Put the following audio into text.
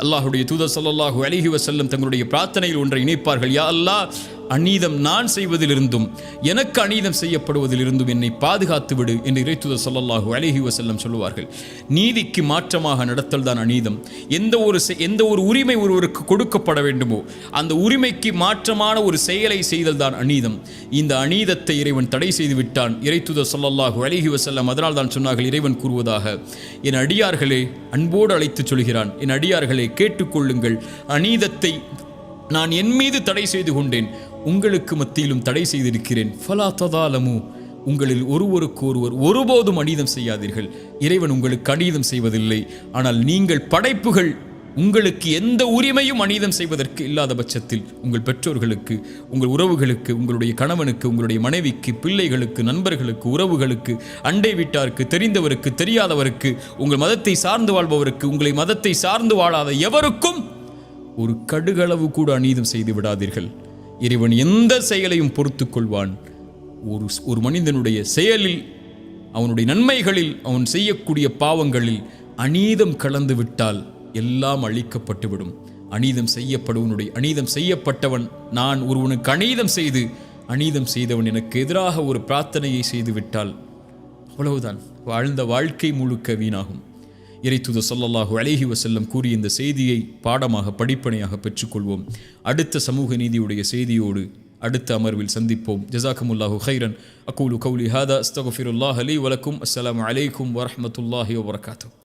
அல்லாஹ்வுடைய தூதர் ஸல்லல்லாஹு அலைஹி வஸல்லம் தங்களுடைய பிரார்த்தனையில் ஒன்றை இணைப்பார்கள், யா அல்லாஹ், அநீதம் நான் செய்வதிலிருந்தும் எனக்கு அநீதம் செய்யப்படுவதிலிருந்தும் என்னை பாதுகாத்து விடு என்று இறைத்தூதர் ஸல்லல்லாஹு அலைஹி வஸல்லம் சொல்லுவார்கள். நீதிக்கு மாற்றமாக நடத்தல் தான் அநீதம். எந்த ஒரு உரிமை ஒருவருக்கு கொடுக்கப்பட வேண்டுமோ அந்த உரிமைக்கு மாற்றமான ஒரு செயலை செய்தல் தான் அநீதம். இந்த அநீதத்தை இறைவன் தடை செய்து விட்டான். இறைத்தூதர் ஸல்லல்லாஹு அலைஹி வஸல்லம் அதனால் தான் சொன்னார்கள், இறைவன் கூறுவதாக, என் அடியார்களே, அன்போடு அழைத்து சொல்கிறான், என் அடியார்களே கேட்டுக்கொள்ளுங்கள், அநீதத்தை நான் என் மீது தடை செய்து கொண்டேன், உங்களுக்கு மத்தியிலும் தடை செய்திருக்கிறேன். ஃபலா ததாலமு, உங்களில் ஒருவருக்கு ஒருவர் ஒருபோதும் அநீதம் செய்யாதீர்கள். இறைவன் உங்களுக்கு அநீதம் செய்வதில்லை. ஆனால் நீங்கள் படைப்புகள், உங்களுக்கு எந்த உரிமையும் அநீதம் செய்வதற்கு இல்லாத பட்சத்தில் உங்கள் பெற்றோர்களுக்கு, உங்கள் உறவுகளுக்கு, உங்களுடைய கணவனுக்கு, உங்களுடைய மனைவிக்கு, பிள்ளைகளுக்கு, நண்பர்களுக்கு, உறவுகளுக்கு, அண்டை வீட்டாருக்கு, தெரிந்தவருக்கு, தெரியாதவருக்கு, உங்கள் மதத்தை சார்ந்து வாழ்பவருக்கு, உங்களை மதத்தை சார்ந்து வாழாத எவருக்கும் ஒரு கடுகளவு கூட அநீதம் செய்து விடாதீர்கள். இறைவன் எந்த செயலையும் பொறுத்து கொள்வான். ஒரு மனிதனுடைய செயலில், அவனுடைய நன்மைகளில், அவன் செய்யக்கூடிய பாவங்களில் அநீதம் கலந்து விட்டால் எல்லாம் அழிக்கப்பட்டுவிடும். அநீதம் செய்யப்பட்டவன், நான் ஒருவனுக்கு அநீதம் செய்து அநீதம் செய்தவன் எனக்கு எதிராக ஒரு பிரார்த்தனையை செய்து விட்டால் அவ்வளவுதான், வாழ்ந்த வாழ்க்கை முழுக்க வீணாகும். இறைத்தூதர் ஸல்லல்லாஹு அலைஹி வஸல்லம் கூறிய இந்த செய்தியை பாடமாக, படிப்பனையாக பெற்றுக்கொள்வோம். அடுத்த சமூக நீதியுடைய செய்தியோடு அடுத்த அமர்வில் சந்திப்போம். ஜஸாக்குமுல்லாஹு கைரன். அகூலு கௌலி ஹாதா, அஸ்தக்ஃபிருல்லாஹ் லீ வலக்கும். அஸ்ஸலாமு அலைக்கும் வரஹ்மத்துல்லாஹி வபரகாத்துஹு.